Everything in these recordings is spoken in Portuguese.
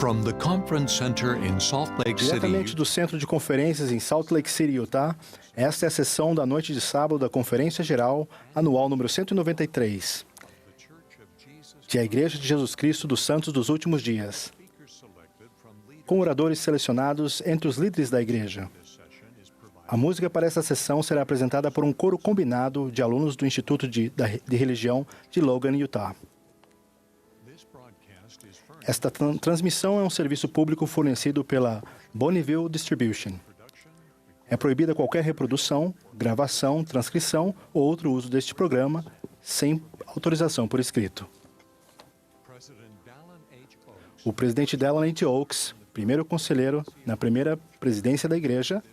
From the Conference Center in Salt Lake Diretamente City, do Centro de Conferências em Salt Lake City, Utah, esta é a sessão da noite de sábado da Conferência Geral Anual número 193 de A Igreja de Jesus Cristo dos Santos dos Últimos Dias, com oradores selecionados entre os líderes da Igreja. A música para esta sessão será apresentada por um coro combinado de alunos do Instituto de Religião de Logan, Utah. Esta transmissão é um serviço público fornecido pela Bonneville Distribution. É proibida qualquer reprodução, gravação, transcrição ou outro uso deste programa sem autorização por escrito. O presidente Dallin H. Oaks, primeiro conselheiro na primeira presidência da Igreja,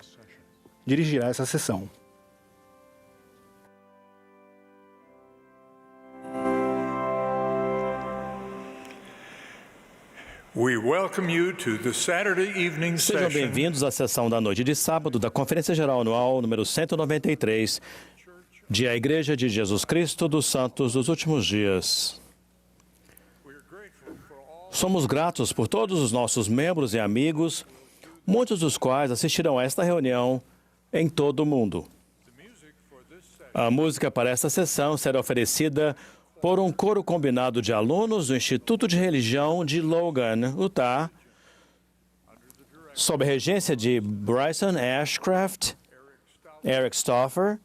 dirigirá essa sessão. Sejam bem-vindos à sessão da noite de sábado da Conferência Geral Anual número 193 de A Igreja de Jesus Cristo dos Santos dos Últimos Dias. Somos gratos por todos os nossos membros e amigos, muitos dos quais assistirão a esta reunião em todo o mundo. A música para esta sessão será oferecida por um coro combinado de alunos do Instituto de Religião de Logan, Utah, sob a regência de Bryson Ashcraft, Eric Stauffer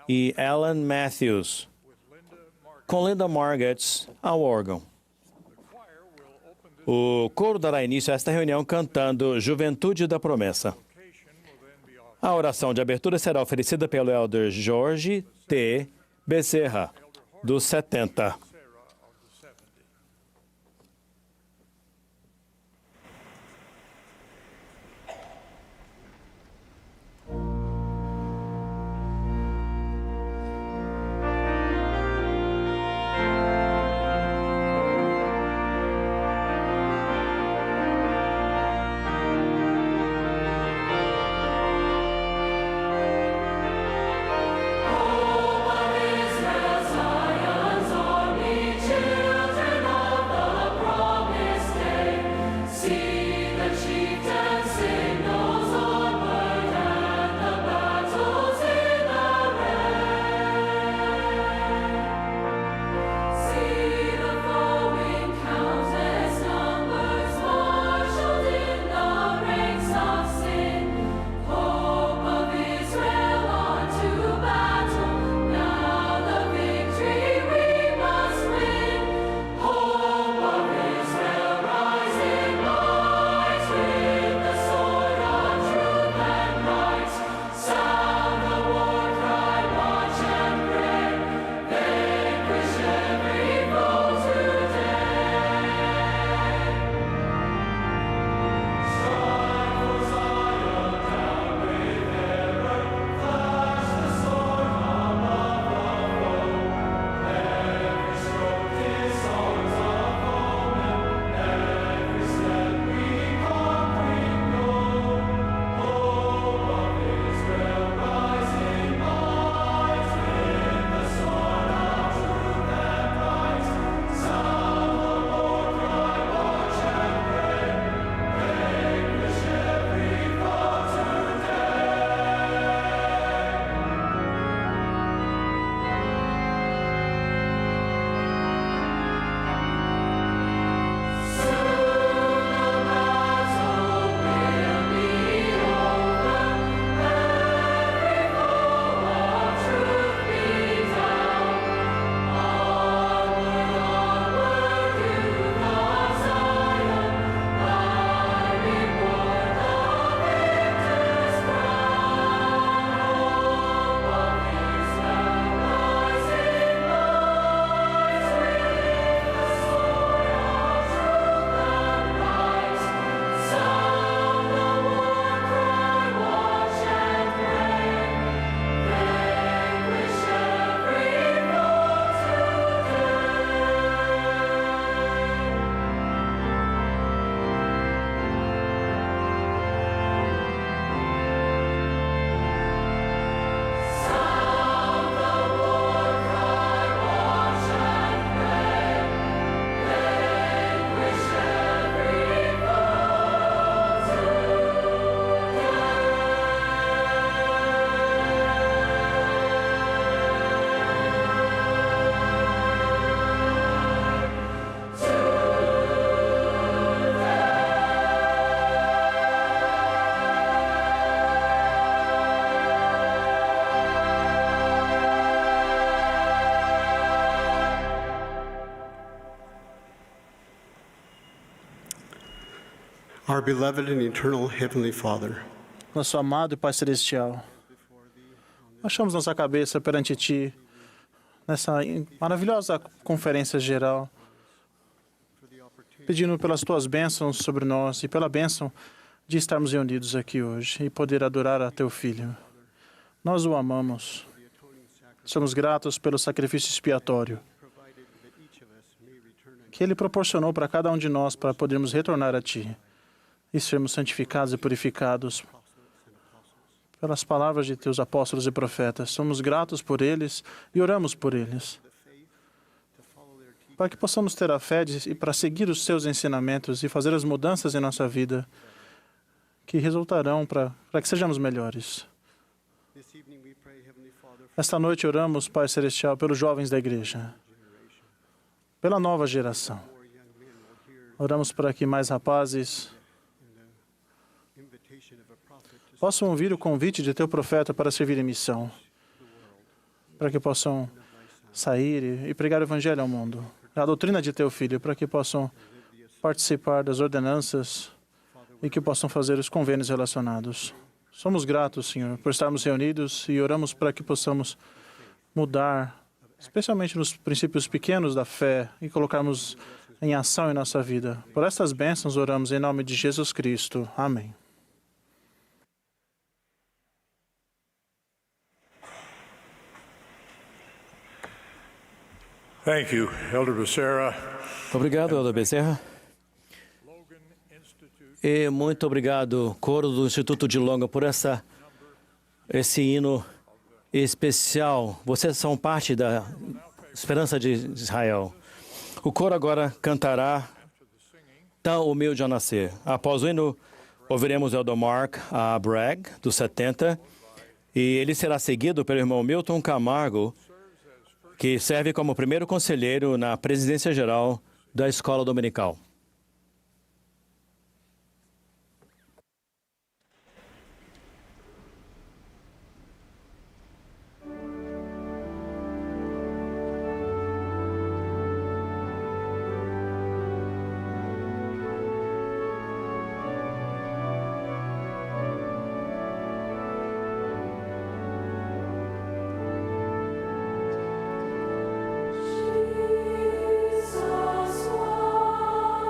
e Alan Matthews, com Linda Margetts ao órgão. O coro dará início a esta reunião cantando Juventude da Promessa. A oração de abertura será oferecida pelo Elder Jorge T. Becerra, dos 70. Zion's army Our beloved and eternal Heavenly Father, Nosso amado e Pai Celestial, achamos nossa cabeça perante Ti nessa maravilhosa conferência geral, pedindo pelas Tuas bênçãos sobre nós e pela bênção de estarmos reunidos aqui hoje e poder adorar a Teu Filho. Nós o amamos. Somos gratos pelo sacrifício expiatório que Ele proporcionou para cada um de nós para podermos retornar a Ti e sermos santificados e purificados pelas palavras de Teus apóstolos e profetas. Somos gratos por eles e oramos por eles, para que possamos ter a fé e para seguir os Seus ensinamentos e fazer as mudanças em nossa vida que resultarão para que sejamos melhores. Esta noite oramos, Pai Celestial, pelos jovens da igreja, pela nova geração. Oramos para que mais rapazes possam ouvir o convite de Teu profeta para servir em missão, para que possam sair e pregar o Evangelho ao mundo, a doutrina de Teu Filho, para que possam participar das ordenanças e que possam fazer os convênios relacionados. Somos gratos, Senhor, por estarmos reunidos e oramos para que possamos mudar, especialmente nos princípios pequenos da fé, e colocarmos em ação em nossa vida. Por estas bênçãos oramos em nome de Jesus Cristo. Amém. Thank you, Elder Becerra. Obrigado, Elder Bezerra. E muito obrigado, coro do Instituto de Logan, por esse hino especial. Vocês são parte da esperança de Israel. O coro agora cantará Tão Humilde a Nascer. Após o hino, ouviremos Elder Mark A. Bragg, dos 70, e ele será seguido pelo irmão Milton Camargo, que serve como primeiro conselheiro na presidência geral da Escola Dominical. Jesus was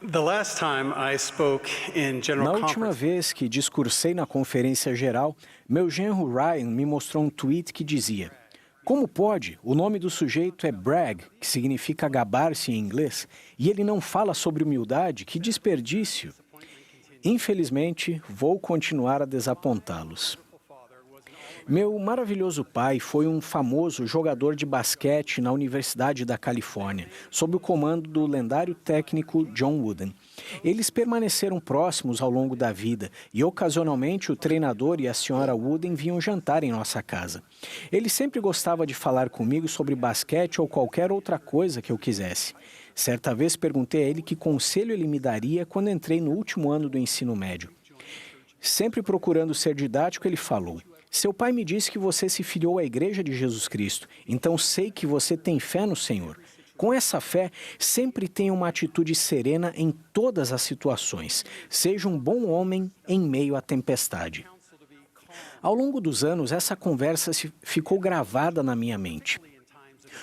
The last time I spoke in General Na última Conference, vez que discursei na conferência geral, meu genro Ryan me mostrou um tweet que dizia: como pode? O nome do sujeito é brag, que significa gabar-se em inglês, e ele não fala sobre humildade? Que desperdício! Infelizmente, vou continuar a desapontá-los. Meu maravilhoso pai foi um famoso jogador de basquete na Universidade da Califórnia, sob o comando do lendário técnico John Wooden. Eles permaneceram próximos ao longo da vida e, ocasionalmente, o treinador e a senhora Wooden vinham jantar em nossa casa. Ele sempre gostava de falar comigo sobre basquete ou qualquer outra coisa que eu quisesse. Certa vez perguntei a ele que conselho ele me daria quando entrei no último ano do ensino médio. Sempre procurando ser didático, ele falou: seu pai me disse que você se filiou à Igreja de Jesus Cristo, então sei que você tem fé no Senhor. Com essa fé, sempre tenha uma atitude serena em todas as situações. Seja um bom homem em meio à tempestade. Ao longo dos anos, essa conversa ficou gravada na minha mente.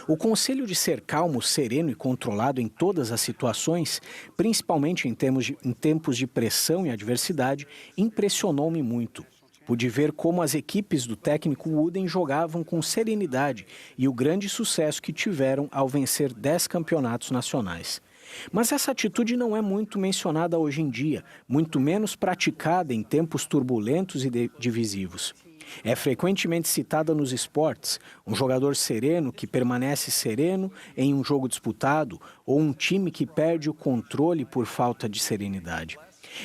O conselho de ser calmo, sereno e controlado em todas as situações, principalmente em tempos de pressão e adversidade, impressionou-me muito. Pude ver como as equipes do técnico Wooden jogavam com serenidade e o grande sucesso que tiveram ao vencer 10 campeonatos nacionais. Mas essa atitude não é muito mencionada hoje em dia, muito menos praticada em tempos turbulentos e divisivos. É frequentemente citada nos esportes, um jogador sereno que permanece sereno em um jogo disputado ou um time que perde o controle por falta de serenidade.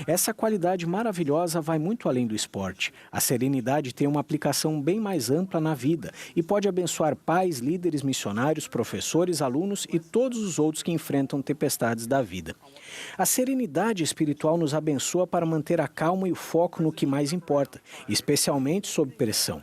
Essa qualidade maravilhosa vai muito além do esporte. A serenidade tem uma aplicação bem mais ampla na vida e pode abençoar pais, líderes, missionários, professores, alunos e todos os outros que enfrentam tempestades da vida. A serenidade espiritual nos abençoa para manter a calma e o foco no que mais importa, especialmente sob pressão.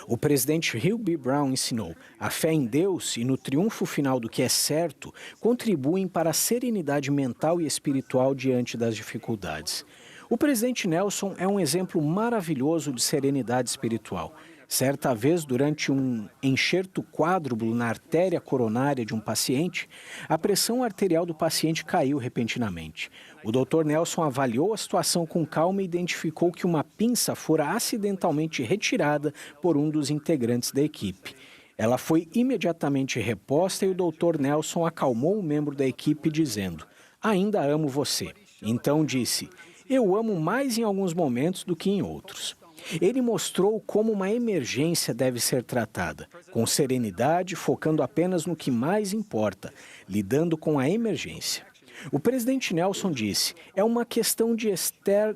O presidente Hugh B. Brown ensinou: a fé em Deus e no triunfo final do que é certo contribuem para a serenidade mental e espiritual diante das dificuldades. O presidente Nelson é um exemplo maravilhoso de serenidade espiritual. Certa vez, durante um enxerto quádruplo na artéria coronária de um paciente, a pressão arterial do paciente caiu repentinamente. O Dr. Nelson avaliou a situação com calma e identificou que uma pinça fora acidentalmente retirada por um dos integrantes da equipe. Ela foi imediatamente reposta e o Dr. Nelson acalmou o membro da equipe dizendo: ainda amo você. Então disse: eu amo mais em alguns momentos do que em outros. Ele mostrou como uma emergência deve ser tratada, com serenidade, focando apenas no que mais importa, lidando com a emergência. O presidente Nelson disse: é uma questão de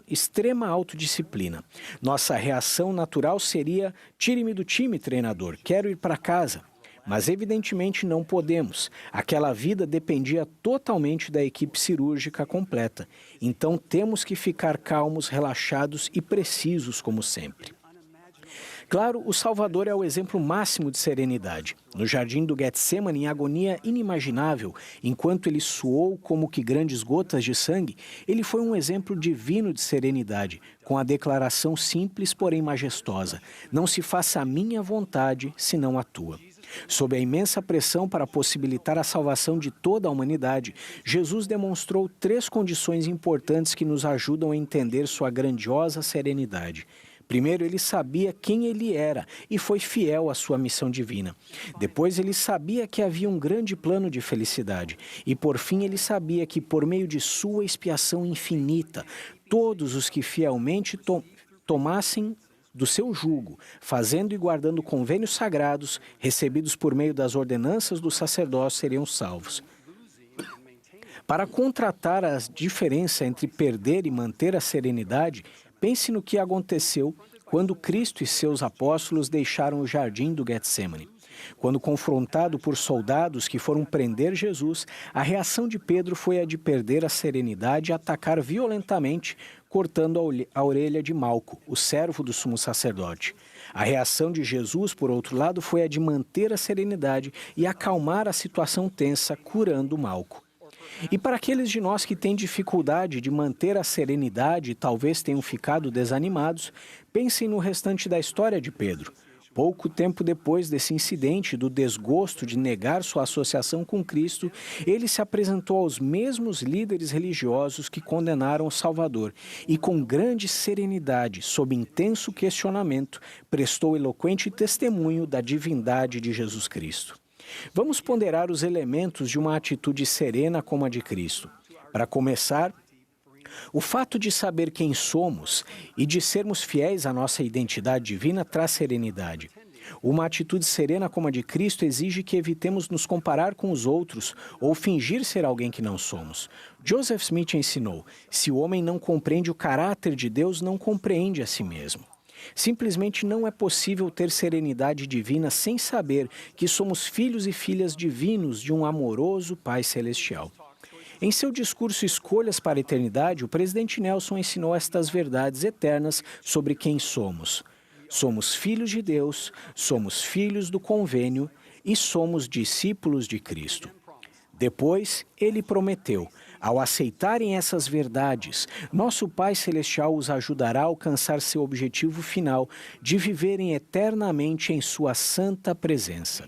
extrema autodisciplina. Nossa reação natural seria: tire-me do time, treinador, quero ir para casa. Mas evidentemente não podemos. Aquela vida dependia totalmente da equipe cirúrgica completa. Então temos que ficar calmos, relaxados e precisos como sempre. Claro, o Salvador é o exemplo máximo de serenidade. No jardim do Getsemane, em agonia inimaginável, enquanto ele suou como que grandes gotas de sangue, ele foi um exemplo divino de serenidade, com a declaração simples, porém majestosa: não se faça a minha vontade, senão a tua. Sob a imensa pressão para possibilitar a salvação de toda a humanidade, Jesus demonstrou 3 condições importantes que nos ajudam a entender sua grandiosa serenidade. Primeiro, ele sabia quem ele era e foi fiel à sua missão divina. Depois, ele sabia que havia um grande plano de felicidade. E, por fim, ele sabia que, por meio de sua expiação infinita, todos os que fielmente tomassem do seu jugo, fazendo e guardando convênios sagrados, recebidos por meio das ordenanças do sacerdócio, seriam salvos. Para contratar a diferença entre perder e manter a serenidade, pense no que aconteceu quando Cristo e seus apóstolos deixaram o jardim do Getsemane. Quando confrontado por soldados que foram prender Jesus, a reação de Pedro foi a de perder a serenidade e atacar violentamente, cortando a orelha de Malco, o servo do sumo sacerdote. A reação de Jesus, por outro lado, foi a de manter a serenidade e acalmar a situação tensa, curando Malco. E para aqueles de nós que têm dificuldade de manter a serenidade e talvez tenham ficado desanimados, pensem no restante da história de Pedro. Pouco tempo depois desse incidente do desgosto de negar sua associação com Cristo, ele se apresentou aos mesmos líderes religiosos que condenaram o Salvador e, com grande serenidade, sob intenso questionamento, prestou eloquente testemunho da divindade de Jesus Cristo. Vamos ponderar os elementos de uma atitude serena como a de Cristo. Para começar, o fato de saber quem somos e de sermos fiéis à nossa identidade divina traz serenidade. Uma atitude serena como a de Cristo exige que evitemos nos comparar com os outros ou fingir ser alguém que não somos. Joseph Smith ensinou: se o homem não compreende o caráter de Deus, não compreende a si mesmo. Simplesmente não é possível ter serenidade divina sem saber que somos filhos e filhas divinos de um amoroso Pai Celestial. Em seu discurso Escolhas para a Eternidade, o presidente Nelson ensinou estas verdades eternas sobre quem somos. Somos filhos de Deus, somos filhos do convênio e somos discípulos de Cristo. Depois, ele prometeu: ao aceitarem essas verdades, nosso Pai Celestial os ajudará a alcançar seu objetivo final de viverem eternamente em sua santa presença.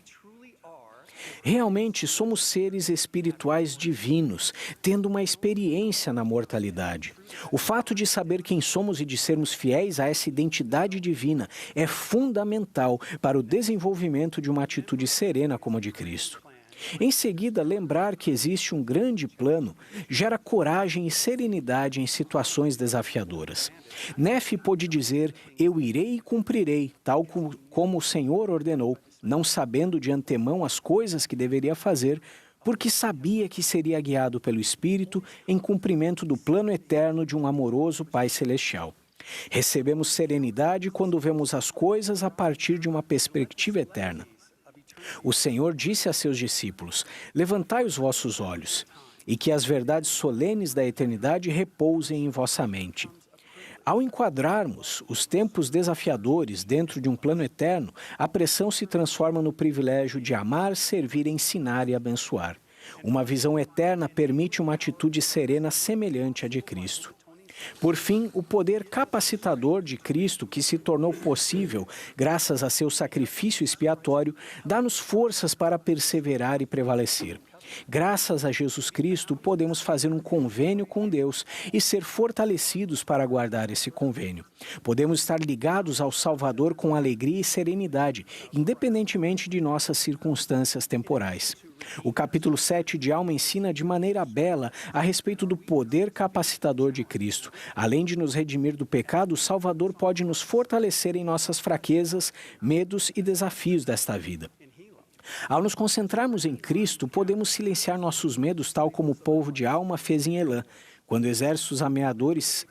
Realmente somos seres espirituais divinos, tendo uma experiência na mortalidade. O fato de saber quem somos e de sermos fiéis a essa identidade divina é fundamental para o desenvolvimento de uma atitude serena como a de Cristo. Em seguida, lembrar que existe um grande plano gera coragem e serenidade em situações desafiadoras. Nefe pôde dizer: eu irei e cumprirei, tal como o Senhor ordenou, não sabendo de antemão as coisas que deveria fazer, porque sabia que seria guiado pelo Espírito em cumprimento do plano eterno de um amoroso Pai Celestial. Recebemos serenidade quando vemos as coisas a partir de uma perspectiva eterna. O Senhor disse a seus discípulos: levantai os vossos olhos, e que as verdades solenes da eternidade repousem em vossa mente. Ao enquadrarmos os tempos desafiadores dentro de um plano eterno, a pressão se transforma no privilégio de amar, servir, ensinar e abençoar. Uma visão eterna permite uma atitude serena semelhante à de Cristo. Por fim, o poder capacitador de Cristo, que se tornou possível graças a seu sacrifício expiatório, dá-nos forças para perseverar e prevalecer. Graças a Jesus Cristo, podemos fazer um convênio com Deus e ser fortalecidos para guardar esse convênio. Podemos estar ligados ao Salvador com alegria e serenidade, independentemente de nossas circunstâncias temporais. O capítulo 7 de Alma ensina de maneira bela a respeito do poder capacitador de Cristo. Além de nos redimir do pecado, o Salvador pode nos fortalecer em nossas fraquezas, medos e desafios desta vida. Ao nos concentrarmos em Cristo, podemos silenciar nossos medos, tal como o povo de Alma fez em Elã. Quando exércitos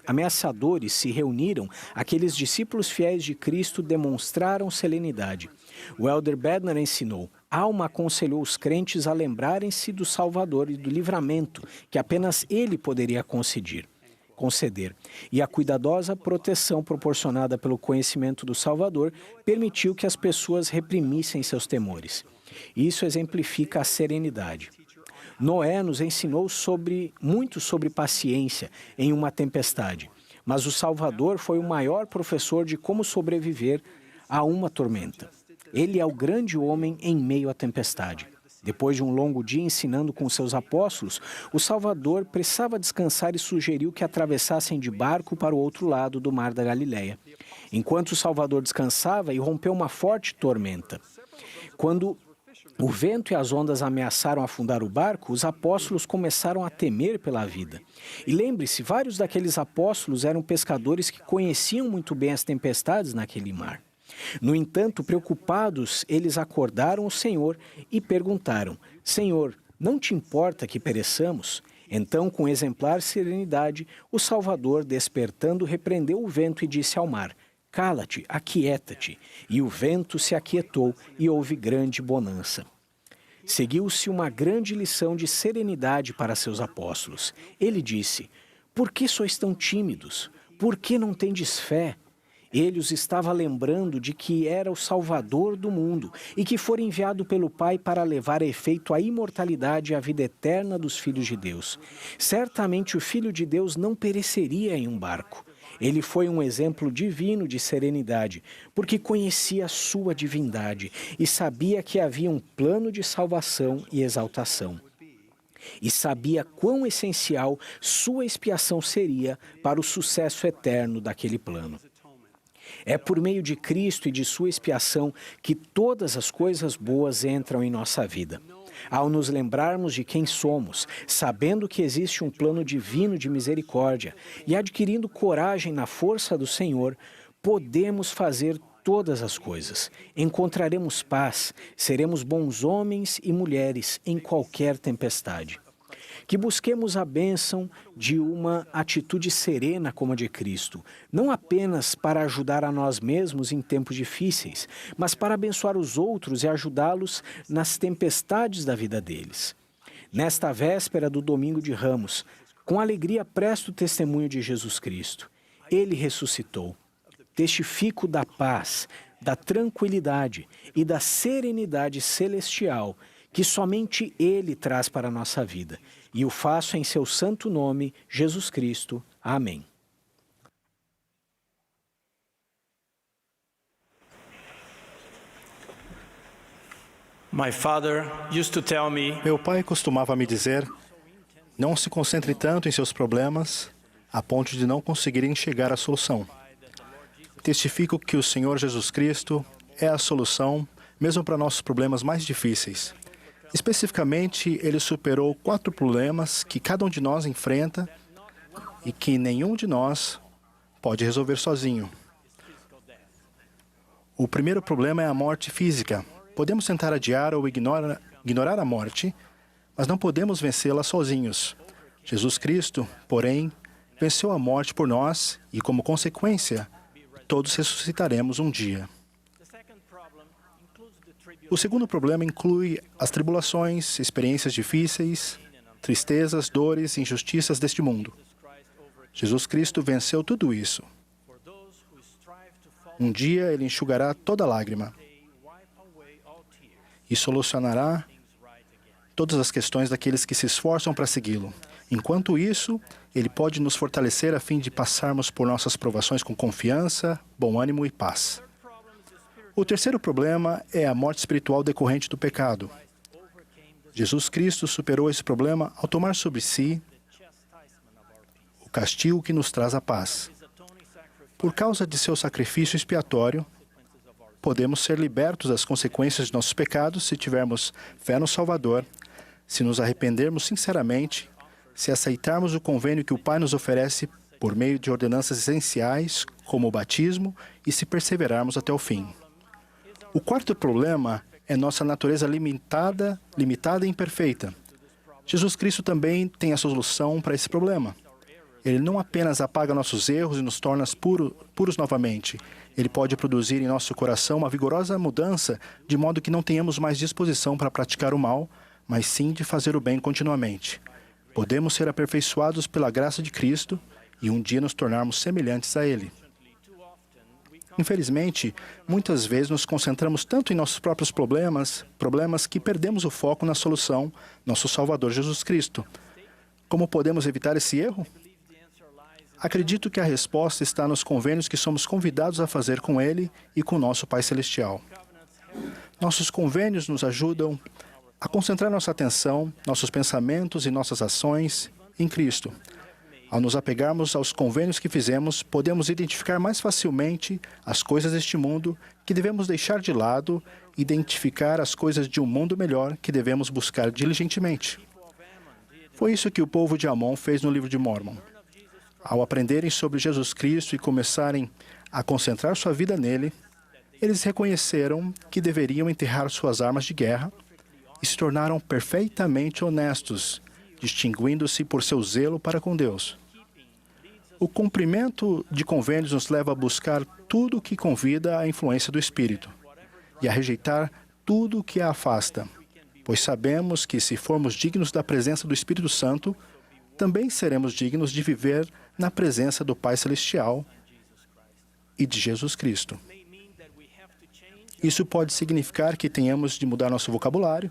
ameaçadores se reuniram, aqueles discípulos fiéis de Cristo demonstraram serenidade. O Elder Bednar ensinou: Alma aconselhou os crentes a lembrarem-se do Salvador e do livramento que apenas Ele poderia conceder. E a cuidadosa proteção proporcionada pelo conhecimento do Salvador permitiu que as pessoas reprimissem seus temores. Isso exemplifica a serenidade. Noé nos ensinou muito sobre paciência em uma tempestade, mas o Salvador foi o maior professor de como sobreviver a uma tormenta. Ele é o grande homem em meio à tempestade. Depois de um longo dia ensinando com seus apóstolos, o Salvador precisava descansar e sugeriu que atravessassem de barco para o outro lado do Mar da Galileia. Enquanto o Salvador descansava, irrompeu uma forte tormenta. Quando o vento e as ondas ameaçaram afundar o barco, os apóstolos começaram a temer pela vida. E lembre-se, vários daqueles apóstolos eram pescadores que conheciam muito bem as tempestades naquele mar. No entanto, preocupados, eles acordaram o Senhor e perguntaram: Senhor, não te importa que pereçamos? Então, com exemplar serenidade, o Salvador, despertando, repreendeu o vento e disse ao mar: Cala-te, aquieta-te. E o vento se aquietou e houve grande bonança. Seguiu-se uma grande lição de serenidade para seus apóstolos. Ele disse: Por que sois tão tímidos? Por que não tendes fé? Ele os estava lembrando de que era o Salvador do mundo e que fora enviado pelo Pai para levar a efeito a imortalidade e a vida eterna dos filhos de Deus. Certamente o Filho de Deus não pereceria em um barco. Ele foi um exemplo divino de serenidade, porque conhecia a sua divindade e sabia que havia um plano de salvação e exaltação. E sabia quão essencial sua expiação seria para o sucesso eterno daquele plano. É por meio de Cristo e de sua expiação que todas as coisas boas entram em nossa vida. Ao nos lembrarmos de quem somos, sabendo que existe um plano divino de misericórdia e adquirindo coragem na força do Senhor, podemos fazer todas as coisas. Encontraremos paz, seremos bons homens e mulheres em qualquer tempestade. Que busquemos a bênção de uma atitude serena como a de Cristo, não apenas para ajudar a nós mesmos em tempos difíceis, mas para abençoar os outros e ajudá-los nas tempestades da vida deles. Nesta véspera do Domingo de Ramos, com alegria presto testemunho de Jesus Cristo. Ele ressuscitou. Testifico da paz, da tranquilidade e da serenidade celestial que somente Ele traz para a nossa vida. E o faço em seu santo nome, Jesus Cristo. Amém. My father used to tell me, Meu pai costumava me dizer: não se concentre tanto em seus problemas a ponto de não conseguir enxergar a solução. Testifico que o Senhor Jesus Cristo é a solução, mesmo para nossos problemas mais difíceis. Especificamente, ele superou 4 problemas que cada um de nós enfrenta e que nenhum de nós pode resolver sozinho. O primeiro problema é a morte física. Podemos tentar adiar ou ignorar a morte, mas não podemos vencê-la sozinhos. Jesus Cristo, porém, venceu a morte por nós e, como consequência, todos ressuscitaremos um dia. O segundo problema inclui as tribulações, experiências difíceis, tristezas, dores e injustiças deste mundo. Jesus Cristo venceu tudo isso. Um dia ele enxugará toda lágrima e solucionará todas as questões daqueles que se esforçam para segui-lo. Enquanto isso, ele pode nos fortalecer a fim de passarmos por nossas provações com confiança, bom ânimo e paz. O terceiro problema é a morte espiritual decorrente do pecado. Jesus Cristo superou esse problema ao tomar sobre si o castigo que nos traz a paz. Por causa de seu sacrifício expiatório, podemos ser libertos das consequências de nossos pecados se tivermos fé no Salvador, se nos arrependermos sinceramente, se aceitarmos o convênio que o Pai nos oferece por meio de ordenanças essenciais, como o batismo, e se perseverarmos até o fim. O quarto problema é nossa natureza limitada e imperfeita. Jesus Cristo também tem a solução para esse problema. Ele não apenas apaga nossos erros e nos torna puros novamente. Ele pode produzir em nosso coração uma vigorosa mudança, de modo que não tenhamos mais disposição para praticar o mal, mas sim de fazer o bem continuamente. Podemos ser aperfeiçoados pela graça de Cristo e um dia nos tornarmos semelhantes a Ele. Infelizmente, muitas vezes nos concentramos tanto em nossos próprios problemas que perdemos o foco na solução, nosso Salvador Jesus Cristo. Como podemos evitar esse erro? Acredito que a resposta está nos convênios que somos convidados a fazer com Ele e com nosso Pai Celestial. Nossos convênios nos ajudam a concentrar nossa atenção, nossos pensamentos e nossas ações em Cristo. Ao nos apegarmos aos convênios que fizemos, podemos identificar mais facilmente as coisas deste mundo que devemos deixar de lado e identificar as coisas de um mundo melhor que devemos buscar diligentemente. Foi isso que o povo de Amon fez no livro de Mórmon. Ao aprenderem sobre Jesus Cristo e começarem a concentrar sua vida nele, eles reconheceram que deveriam enterrar suas armas de guerra e se tornaram perfeitamente honestos, distinguindo-se por seu zelo para com Deus. O cumprimento de convênios nos leva a buscar tudo o que convida à influência do Espírito e a rejeitar tudo o que a afasta, pois sabemos que, se formos dignos da presença do Espírito Santo, também seremos dignos de viver na presença do Pai Celestial e de Jesus Cristo. Isso pode significar que tenhamos de mudar nosso vocabulário,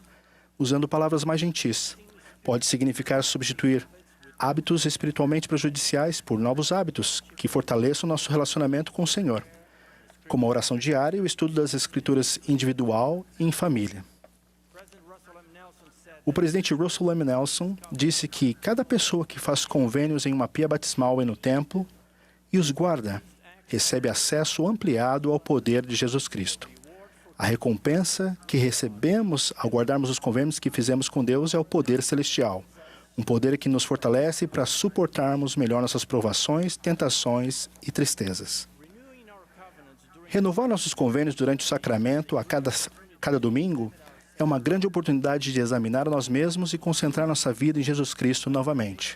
usando palavras mais gentis. Pode significar substituir hábitos espiritualmente prejudiciais por novos hábitos que fortaleçam nosso relacionamento com o Senhor, como a oração diária e o estudo das Escrituras individual e em família. O presidente Russell M. Nelson disse que cada pessoa que faz convênios em uma pia batismal e no templo e os guarda recebe acesso ampliado ao poder de Jesus Cristo. A recompensa que recebemos ao guardarmos os convênios que fizemos com Deus é o poder celestial, um poder que nos fortalece para suportarmos melhor nossas provações, tentações e tristezas. Renovar nossos convênios durante o sacramento a cada domingo é uma grande oportunidade de examinar a nós mesmos e concentrar nossa vida em Jesus Cristo novamente.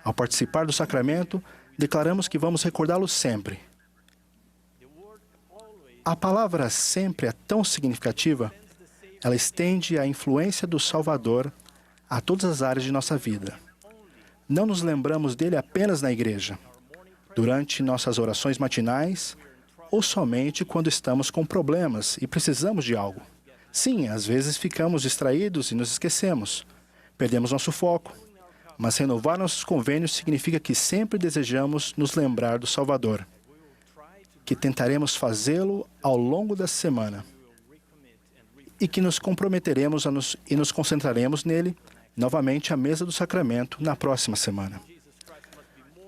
Ao participar do sacramento, declaramos que vamos recordá-lo sempre. A palavra sempre é tão significativa, ela estende a influência do Salvador a todas as áreas de nossa vida. Não nos lembramos dele apenas na igreja, durante nossas orações matinais, ou somente quando estamos com problemas e precisamos de algo. Sim, às vezes ficamos distraídos e nos esquecemos. Perdemos nosso foco. Mas renovar nossos convênios significa que sempre desejamos nos lembrar do Salvador, que tentaremos fazê-lo ao longo da semana e que nos comprometeremos e nos concentraremos nele novamente à mesa do sacramento na próxima semana.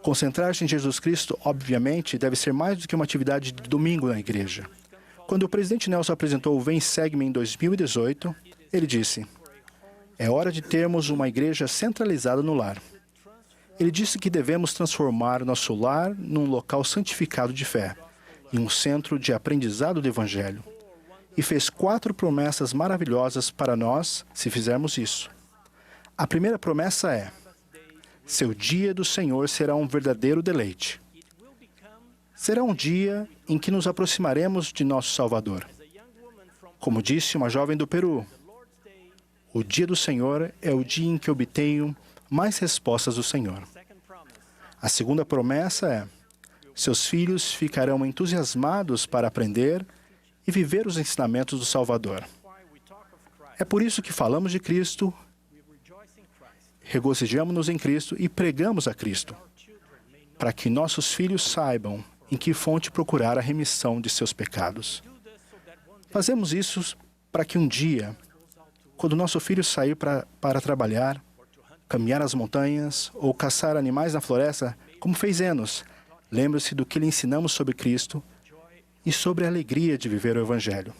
Concentrar-se em Jesus Cristo, obviamente, deve ser mais do que uma atividade de domingo na igreja. Quando o presidente Nelson apresentou o Vem Segue-me em 2018, ele disse: é hora de termos uma igreja centralizada no lar. Ele disse que devemos transformar nosso lar num local santificado de fé, em um centro de aprendizado do Evangelho. E fez 4 promessas maravilhosas para nós se fizermos isso. A primeira promessa é: seu dia do Senhor será um verdadeiro deleite. Será um dia em que nos aproximaremos de nosso Salvador. Como disse uma jovem do Peru, o dia do Senhor é o dia em que obtenho mais respostas do Senhor. A segunda promessa é: seus filhos ficarão entusiasmados para aprender e viver os ensinamentos do Salvador. É por isso que falamos de Cristo, regozijamos-nos em Cristo e pregamos a Cristo, para que nossos filhos saibam em que fonte procurar a remissão de seus pecados. Fazemos isso para que um dia, quando nosso filho sair para trabalhar, caminhar as montanhas ou caçar animais na floresta, como fez Enos, lembre-se do que lhe ensinamos sobre Cristo e sobre a alegria de viver o Evangelho.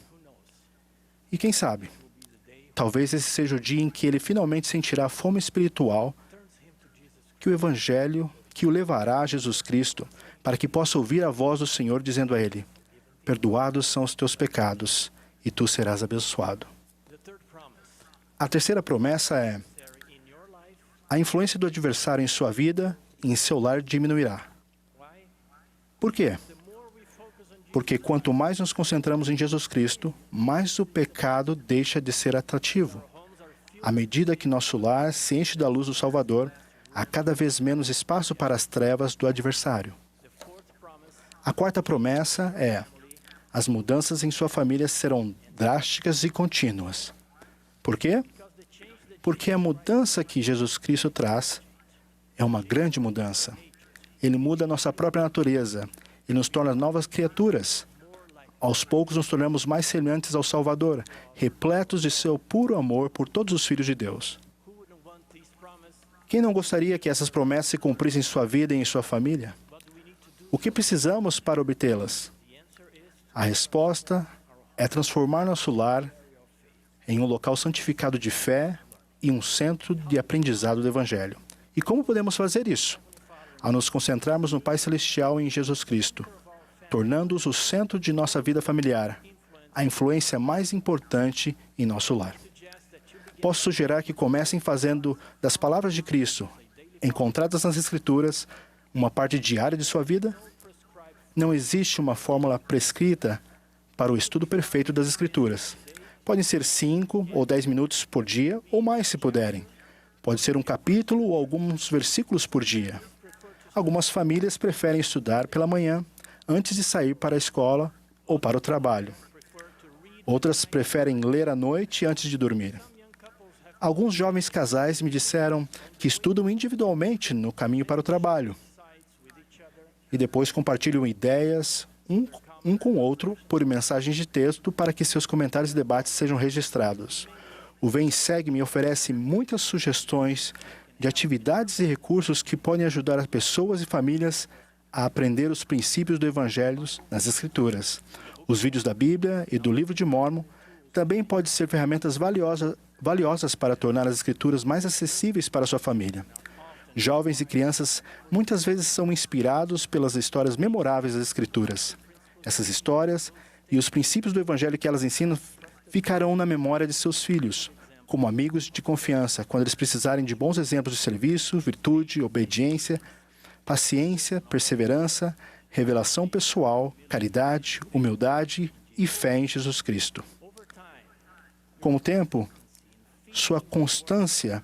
E quem sabe, talvez esse seja o dia em que ele finalmente sentirá a fome espiritual que o Evangelho, que o levará a Jesus Cristo, para que possa ouvir a voz do Senhor dizendo a ele: perdoados são os teus pecados e tu serás abençoado. A terceira promessa é: a influência do adversário em sua vida e em seu lar diminuirá. Por quê? Porque quanto mais nos concentramos em Jesus Cristo, mais o pecado deixa de ser atrativo. À medida que nosso lar se enche da luz do Salvador, há cada vez menos espaço para as trevas do adversário. A quarta promessa é: as mudanças em sua família serão drásticas e contínuas. Por quê? Porque a mudança que Jesus Cristo traz é uma grande mudança. Ele muda a nossa própria natureza e nos torna novas criaturas. Aos poucos nos tornamos mais semelhantes ao Salvador, repletos de seu puro amor por todos os filhos de Deus. Quem não gostaria que essas promessas se cumprissem em sua vida e em sua família? O que precisamos para obtê-las? A resposta é transformar nosso lar em um local santificado de fé e um centro de aprendizado do Evangelho. E como podemos fazer isso? Ao nos concentrarmos no Pai Celestial e em Jesus Cristo, tornando-os o centro de nossa vida familiar, a influência mais importante em nosso lar. Posso sugerir que comecem fazendo das palavras de Cristo, encontradas nas Escrituras, uma parte diária de sua vida? Não existe uma fórmula prescrita para o estudo perfeito das Escrituras. Podem ser 5 ou 10 minutos por dia, ou mais se puderem. Pode ser um capítulo ou alguns versículos por dia. Algumas famílias preferem estudar pela manhã, antes de sair para a escola ou para o trabalho. Outras preferem ler à noite antes de dormir. Alguns jovens casais me disseram que estudam individualmente no caminho para o trabalho e depois compartilham ideias um com o outro por mensagens de texto para que seus comentários e debates sejam registrados. O Vem e Segue me oferece muitas sugestões de atividades e recursos que podem ajudar as pessoas e famílias a aprender os princípios do Evangelho nas Escrituras. Os vídeos da Bíblia e do Livro de Mórmon também podem ser ferramentas valiosas para tornar as Escrituras mais acessíveis para a sua família. Jovens e crianças muitas vezes são inspirados pelas histórias memoráveis das Escrituras. Essas histórias e os princípios do Evangelho que elas ensinam ficarão na memória de seus filhos, como amigos de confiança, quando eles precisarem de bons exemplos de serviço, virtude, obediência, paciência, perseverança, revelação pessoal, caridade, humildade e fé em Jesus Cristo. Com o tempo, sua constância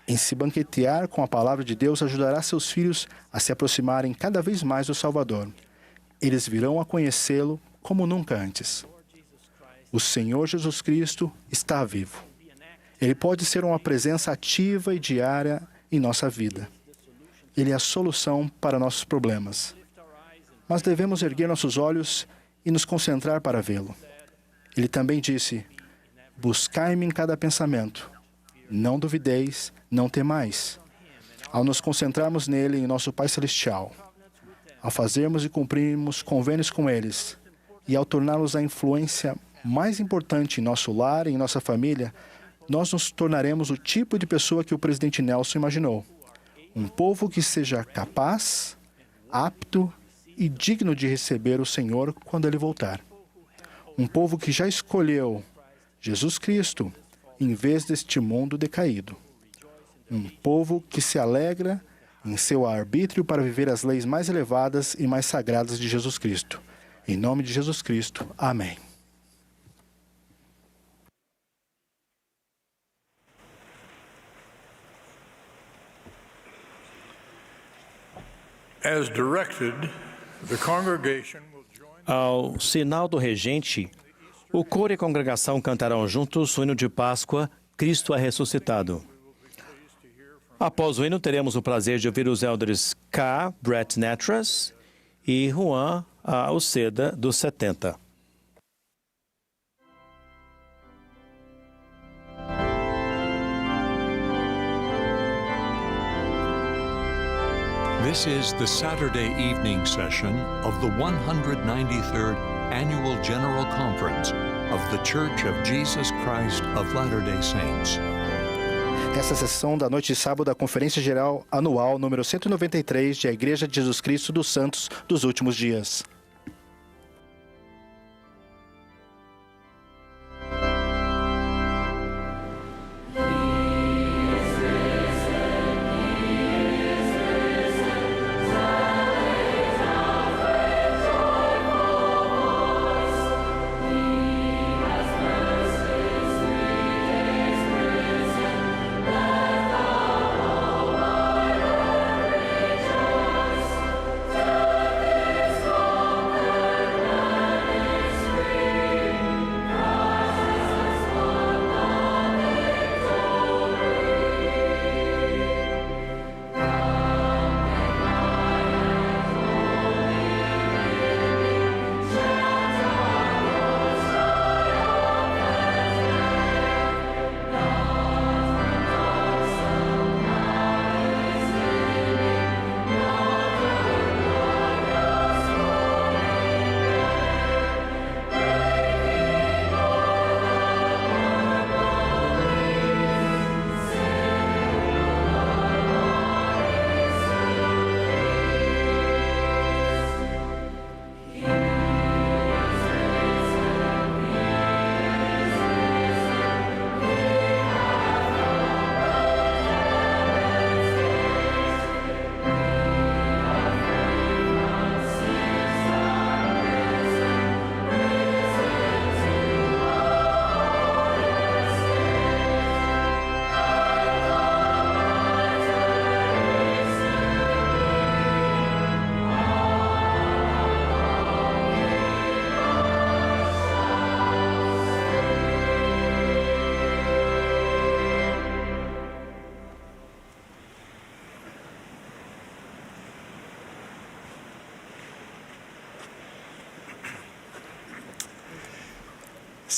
em se banquetear com a palavra de Deus ajudará seus filhos a se aproximarem cada vez mais do Salvador. Eles virão a conhecê-lo como nunca antes. O Senhor Jesus Cristo está vivo. Ele pode ser uma presença ativa e diária em nossa vida. Ele é a solução para nossos problemas. Mas devemos erguer nossos olhos e nos concentrar para vê-lo. Ele também disse: buscai-me em cada pensamento. Não duvideis, não temais. Ao nos concentrarmos nele, em nosso Pai Celestial, ao fazermos e cumprirmos convênios com eles, e ao torná-los a influência mais importante em nosso lar e em nossa família, nós nos tornaremos o tipo de pessoa que o presidente Nelson imaginou. Um povo que seja capaz, apto e digno de receber o Senhor quando Ele voltar. Um povo que já escolheu Jesus Cristo em vez deste mundo decaído. Um povo que se alegra em seu arbítrio para viver as leis mais elevadas e mais sagradas de Jesus Cristo. Em nome de Jesus Cristo. Amém. As directed, the congregation will join. Ao sinal do regente, o coro e a congregação cantarão juntos o hino de Páscoa, Cristo é ressuscitado. Após o hino, teremos o prazer de ouvir os elders K. Brett Natras e Juan Alceda, dos 70. This is the Saturday evening session of the 193rd Annual General Conference of the Church of Jesus Christ of Latter-day Saints. Essa é a sessão da noite de sábado da Conferência Geral Anual número 193 de A Igreja de Jesus Cristo dos Santos dos Últimos Dias.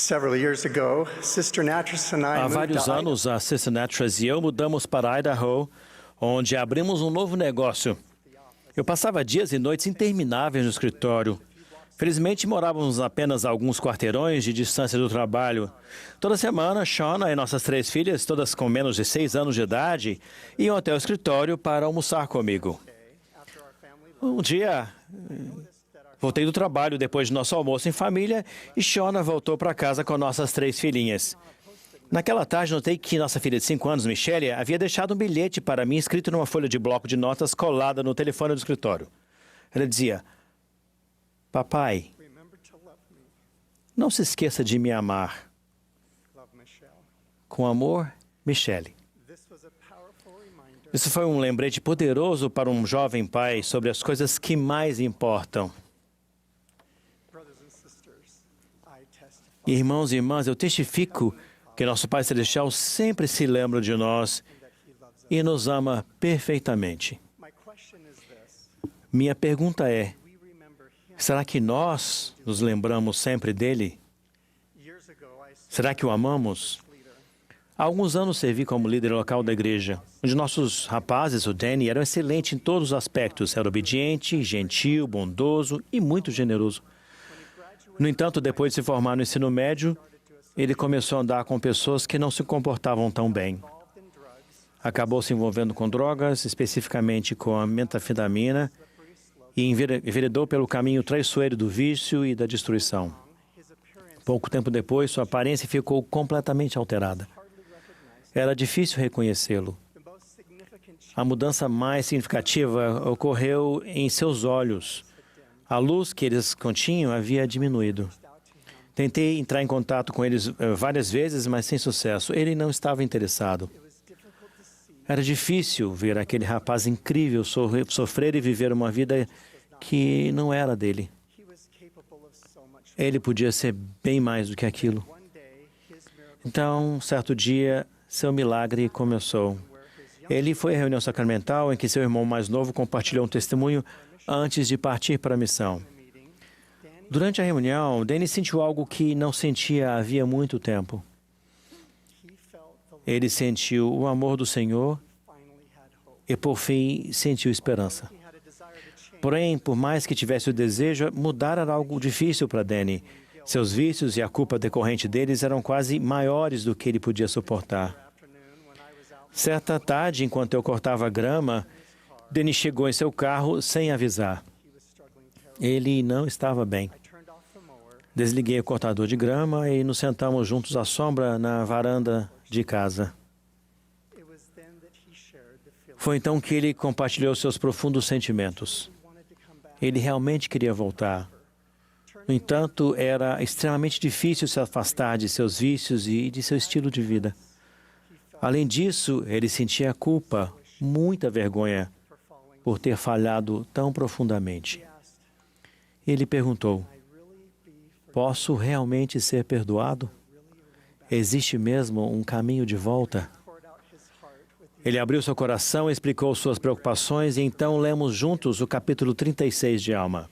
Several years ago, Sister Natras and I Há moved vários to anos, a Sister Natras e eu mudamos para Idaho, onde abrimos um novo negócio. Eu passava dias e noites intermináveis no escritório. Felizmente, morávamos apenas a alguns quarteirões de distância do trabalho. Toda semana, Shauna e nossas 3 filhas, todas com menos de 6 anos de idade, iam até o escritório para almoçar comigo. Um dia, voltei do trabalho depois de nosso almoço em família e Shauna voltou para casa com nossas 3 filhinhas. Naquela tarde, notei que nossa filha de 5 anos, Michelle, havia deixado um bilhete para mim escrito numa folha de bloco de notas colada no telefone do escritório. Ela dizia: Papai, não se esqueça de me amar. Com amor, Michelle. Isso foi um lembrete poderoso para um jovem pai sobre as coisas que mais importam. Irmãos e irmãs, eu testifico que nosso Pai Celestial sempre se lembra de nós e nos ama perfeitamente. Minha pergunta é: será que nós nos lembramos sempre dele? Será que o amamos? Há alguns anos servi como líder local da igreja. Um de nossos rapazes, o Danny, era excelente em todos os aspectos. Era obediente, gentil, bondoso e muito generoso. No entanto, depois de se formar no ensino médio, ele começou a andar com pessoas que não se comportavam tão bem. Acabou se envolvendo com drogas, especificamente com a metanfetamina, e enveredou pelo caminho traiçoeiro do vício e da destruição. Pouco tempo depois, sua aparência ficou completamente alterada. Era difícil reconhecê-lo. A mudança mais significativa ocorreu em seus olhos. A luz que eles continham havia diminuído. Tentei entrar em contato com eles várias vezes, mas sem sucesso. Ele não estava interessado. Era difícil ver aquele rapaz incrível sofrer e viver uma vida que não era dele. Ele podia ser bem mais do que aquilo. Então, certo dia, seu milagre começou. Ele foi à reunião sacramental em que seu irmão mais novo compartilhou um testemunho antes de partir para a missão. Durante a reunião, Danny sentiu algo que não sentia havia muito tempo. Ele sentiu o amor do Senhor e, por fim, sentiu esperança. Porém, por mais que tivesse o desejo, mudar era algo difícil para Danny. Seus vícios e a culpa decorrente deles eram quase maiores do que ele podia suportar. Certa tarde, enquanto eu cortava grama, Danny chegou em seu carro sem avisar. Ele não estava bem. Desliguei o cortador de grama e nos sentamos juntos à sombra na varanda de casa. Foi então que ele compartilhou seus profundos sentimentos. Ele realmente queria voltar. No entanto, era extremamente difícil se afastar de seus vícios e de seu estilo de vida. Além disso, ele sentia culpa, muita vergonha, por ter falhado tão profundamente. Ele perguntou: posso realmente ser perdoado? Existe mesmo um caminho de volta? Ele abriu seu coração, explicou suas preocupações e então lemos juntos o capítulo 36 de Alma.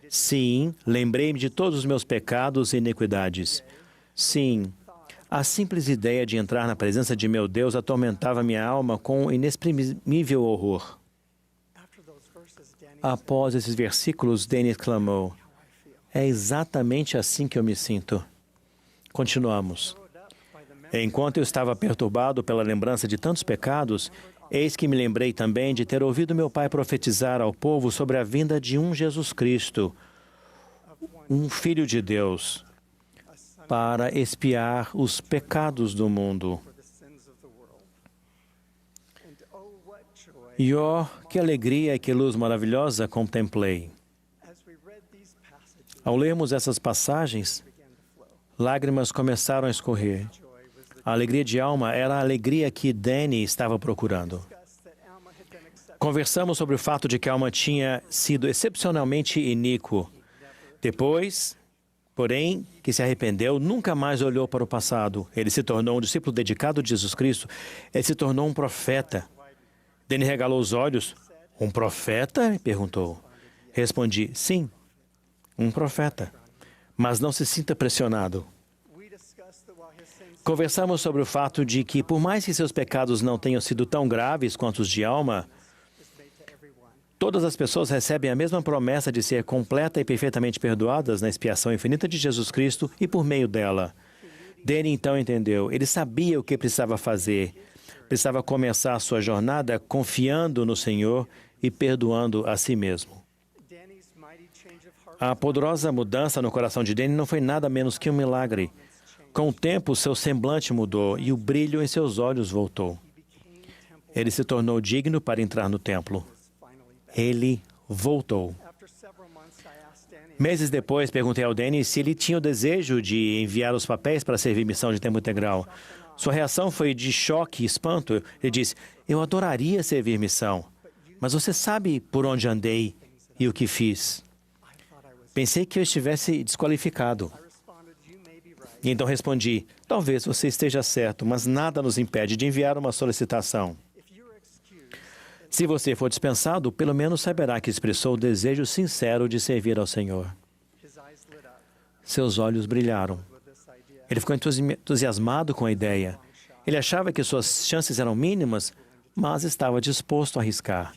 Sim, lembrei-me de todos os meus pecados e iniquidades. Sim, a simples ideia de entrar na presença de meu Deus atormentava minha alma com inexprimível horror. Após esses versículos, Danny exclamou: é exatamente assim que eu me sinto. Continuamos. Enquanto eu estava perturbado pela lembrança de tantos pecados, eis que me lembrei também de ter ouvido meu pai profetizar ao povo sobre a vinda de um Jesus Cristo, um Filho de Deus, para expiar os pecados do mundo. E oh, que alegria e que luz maravilhosa contemplei. Ao lermos essas passagens, lágrimas começaram a escorrer. A alegria de alma era a alegria que Danny estava procurando. Conversamos sobre o fato de que a alma tinha sido excepcionalmente iníquo. Depois, porém, que se arrependeu, nunca mais olhou para o passado. Ele se tornou um discípulo dedicado de Jesus Cristo. Ele se tornou um profeta. Danny regalou os olhos. Um profeta? Perguntou. Respondi: sim, um profeta. Mas não se sinta pressionado. Conversamos sobre o fato de que, por mais que seus pecados não tenham sido tão graves quanto os de Alma, todas as pessoas recebem a mesma promessa de ser completa e perfeitamente perdoadas na expiação infinita de Jesus Cristo e por meio dela. Danny então entendeu. Ele sabia o que precisava fazer. Precisava começar a sua jornada confiando no Senhor e perdoando a si mesmo. A poderosa mudança no coração de Danny não foi nada menos que um milagre. Com o tempo, seu semblante mudou e o brilho em seus olhos voltou. Ele se tornou digno para entrar no templo. Ele voltou. Meses depois, perguntei ao Danny se ele tinha o desejo de enviar os papéis para servir missão de tempo integral. Sua reação foi de choque e espanto. Ele disse, eu adoraria servir missão, mas você sabe por onde andei e o que fiz. Pensei que eu estivesse desqualificado. E então respondi, talvez você esteja certo, mas nada nos impede de enviar uma solicitação. Se você for dispensado, pelo menos saberá que expressou o desejo sincero de servir ao Senhor. Seus olhos brilharam. Ele ficou entusiasmado com a ideia. Ele achava que suas chances eram mínimas, mas estava disposto a arriscar.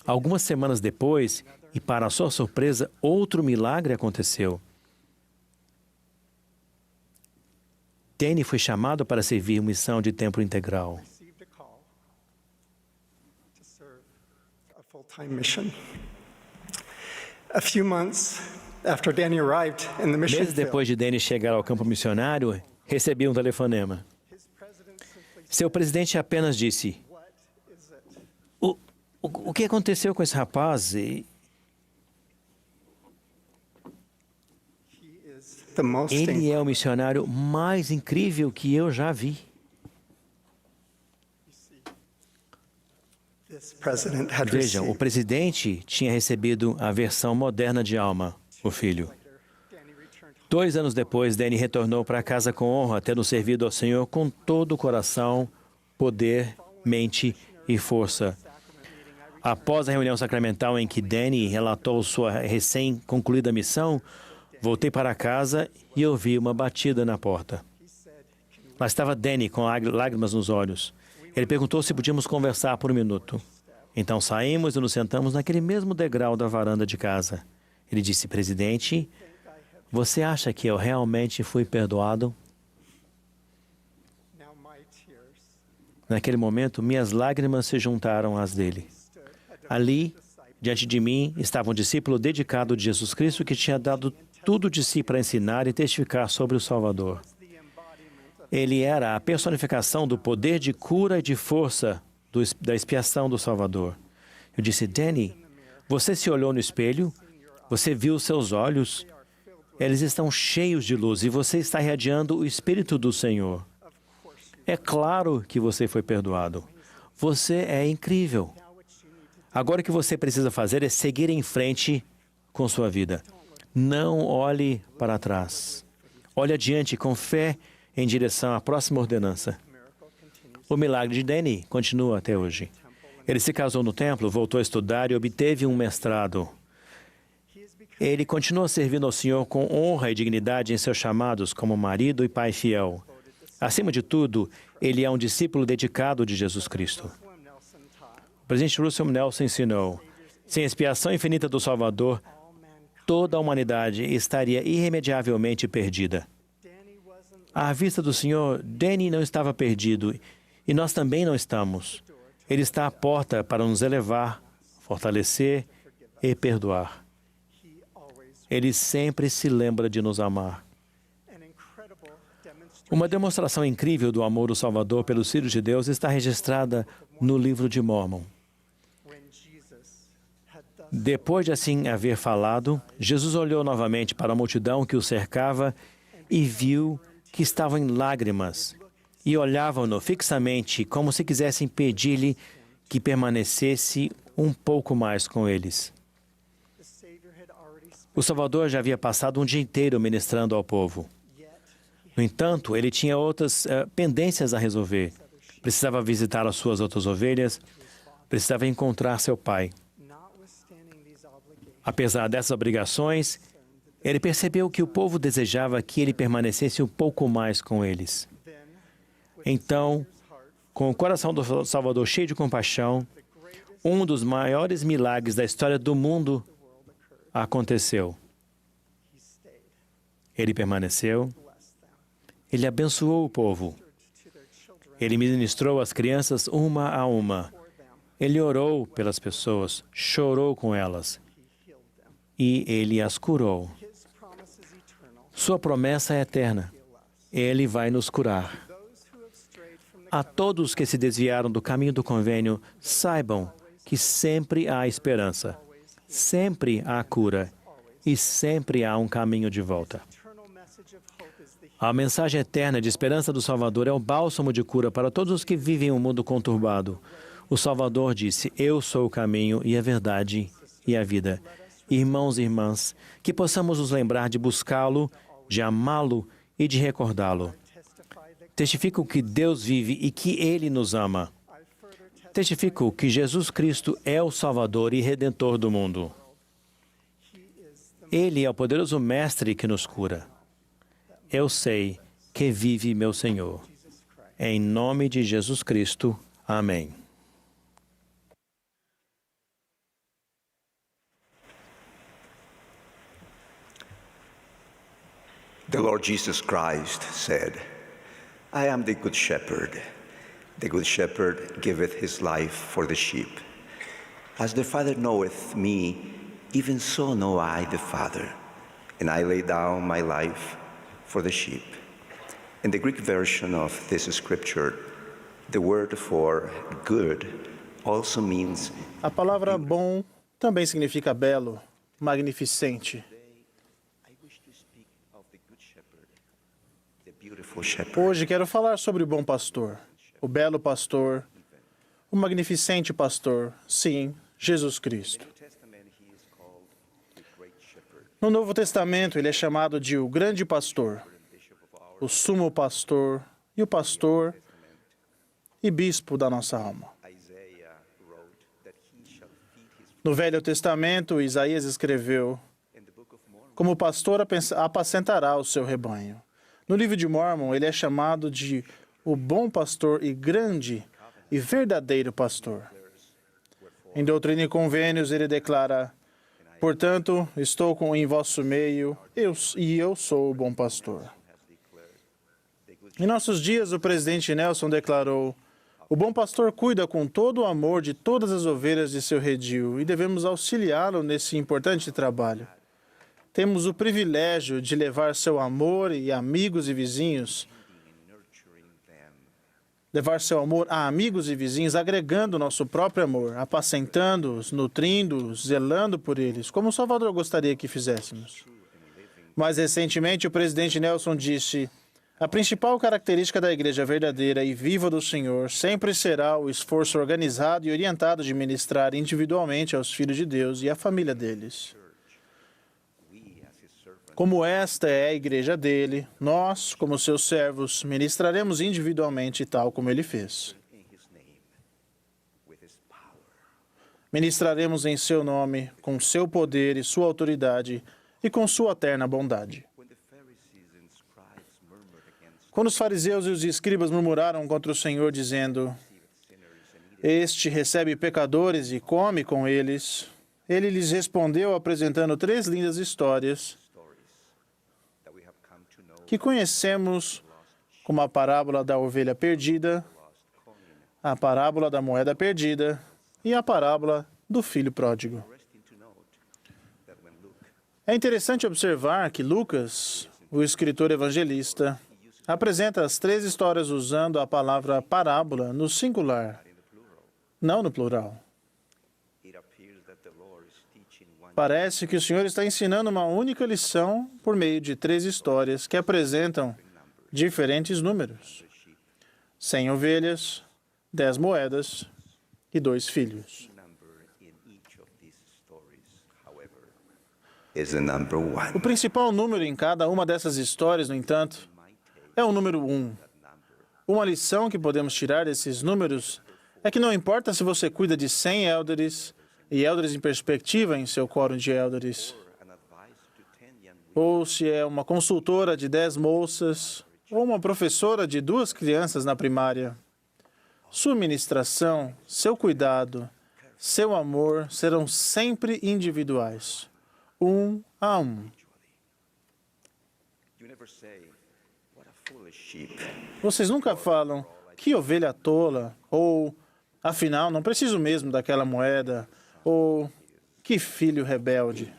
Algumas semanas depois, e para sua surpresa, outro milagre aconteceu. Danny foi chamado para servir missão de tempo integral. Meses depois de Danny chegar ao campo missionário, recebi um telefonema. Seu presidente apenas disse, o que aconteceu com esse rapaz? Ele é o missionário mais incrível que eu já vi. Vejam, o presidente tinha recebido a versão moderna de Alma, o filho. 2 anos depois, Danny retornou para casa com honra, tendo servido ao Senhor com todo o coração, poder, mente e força. Após a reunião sacramental em que Danny relatou sua recém-concluída missão, voltei para casa e ouvi uma batida na porta. Lá estava Danny com lágrimas nos olhos. Ele perguntou se podíamos conversar por 1 minuto. Então saímos e nos sentamos naquele mesmo degrau da varanda de casa. Ele disse, presidente, você acha que eu realmente fui perdoado? Naquele momento, minhas lágrimas se juntaram às dele. Ali, diante de mim, estava um discípulo dedicado de Jesus Cristo que tinha dado tudo de si para ensinar e testificar sobre o Salvador. Ele era a personificação do poder de cura e de força da expiação do Salvador. Eu disse, Danny, você se olhou no espelho, você viu os seus olhos, eles estão cheios de luz e você está irradiando o Espírito do Senhor. É claro que você foi perdoado. Você é incrível. Agora o que você precisa fazer é seguir em frente com sua vida. Não olhe para trás. Olhe adiante com fé em direção à próxima ordenança. O milagre de Danny continua até hoje. Ele se casou no templo, voltou a estudar e obteve um mestrado. Ele continua servindo ao Senhor com honra e dignidade em seus chamados como marido e pai fiel. Acima de tudo, ele é um discípulo dedicado de Jesus Cristo. O presidente Russell Nelson ensinou, sem a expiação infinita do Salvador, toda a humanidade estaria irremediavelmente perdida. À vista do Senhor, Danny não estava perdido e nós também não estamos. Ele está à porta para nos elevar, fortalecer e perdoar. Ele sempre se lembra de nos amar. Uma demonstração incrível do amor do Salvador pelos filhos de Deus está registrada no livro de Mórmon. Depois de assim haver falado, Jesus olhou novamente para a multidão que o cercava e viu que estavam em lágrimas e olhavam-no fixamente como se quisessem pedir-lhe que permanecesse um pouco mais com eles. O Salvador já havia passado um dia inteiro ministrando ao povo. No entanto, ele tinha outras pendências a resolver. Precisava visitar as suas outras ovelhas, precisava encontrar seu pai. Apesar dessas obrigações, Ele percebeu que o povo desejava que ele permanecesse um pouco mais com eles. Então, com o coração do Salvador cheio de compaixão, um dos maiores milagres da história do mundo aconteceu. Ele permaneceu, ele abençoou o povo, ele ministrou às crianças uma a uma, ele orou pelas pessoas, chorou com elas e ele as curou. Sua promessa é eterna, ele vai nos curar. A todos que se desviaram do caminho do convênio, saibam que sempre há esperança, sempre há cura e sempre há um caminho de volta. A mensagem eterna de esperança do Salvador é o bálsamo de cura para todos os que vivem um mundo conturbado. O Salvador disse, eu sou o caminho e a verdade e a vida. Irmãos e irmãs, que possamos nos lembrar de buscá-lo, de amá-lo e de recordá-lo. Testifico que Deus vive e que Ele nos ama. Testifico que Jesus Cristo é o Salvador e Redentor do mundo. Ele é o poderoso Mestre que nos cura. Eu sei que vive meu Senhor. Em nome de Jesus Cristo. Amém. The Lord Jesus Christ said, I am the good shepherd. The good shepherd giveth his life for the sheep. As the Father knoweth me, even so know I the Father, and I lay down my life for the sheep. In the Greek version of this scripture, the word for good also means... A palavra bom também significa belo, magnificente. Hoje quero falar sobre o bom pastor, o belo pastor, o magnificente pastor, sim, Jesus Cristo. No Novo Testamento, ele é chamado de o grande pastor, o sumo pastor e o pastor e bispo da nossa alma. No Velho Testamento, Isaías escreveu, como pastor apacentará o seu rebanho. No livro de Mórmon, ele é chamado de o bom pastor e grande e verdadeiro pastor. Em Doutrina e Convênios, ele declara, portanto, estou em vosso meio, eu sou o bom pastor. Em nossos dias, o presidente Nelson declarou, o bom pastor cuida com todo o amor de todas as ovelhas de seu redil e devemos auxiliá-lo nesse importante trabalho. Temos o privilégio de levar seu amor e amigos e vizinhos, agregando nosso próprio amor, apacentando-os, nutrindo-os, zelando por eles, como o Salvador gostaria que fizéssemos. Mais recentemente, o presidente Nelson disse, a principal característica da igreja verdadeira e viva do Senhor sempre será o esforço organizado e orientado de ministrar individualmente aos filhos de Deus e à família deles. Como esta é a igreja dele, nós, como seus servos, ministraremos individualmente tal como ele fez. Ministraremos em seu nome, com seu poder e sua autoridade e com sua eterna bondade. Quando os fariseus e os escribas murmuraram contra o Senhor, dizendo, este recebe pecadores e come com eles, ele lhes respondeu apresentando 3 lindas histórias que conhecemos como a parábola da ovelha perdida, a parábola da moeda perdida e a parábola do filho pródigo. É interessante observar que Lucas, o escritor evangelista, apresenta as 3 histórias usando a palavra parábola no singular, não no plural. Parece que o Senhor está ensinando uma única lição por meio de 3 histórias que apresentam diferentes números. 100 ovelhas, 10 moedas e 2 filhos. O principal número em cada uma dessas histórias, no entanto, é o número 1. Uma lição que podemos tirar desses números é que não importa se você cuida de 100 élderes e élderes em perspectiva em seu quórum de élderes, ou se é uma consultora de 10 moças, ou uma professora de 2 crianças na primária. Sua ministração, seu cuidado, seu amor serão sempre individuais, um a um. Vocês nunca falam, que ovelha tola, ou, afinal, não preciso mesmo daquela moeda, ou, que filho rebelde.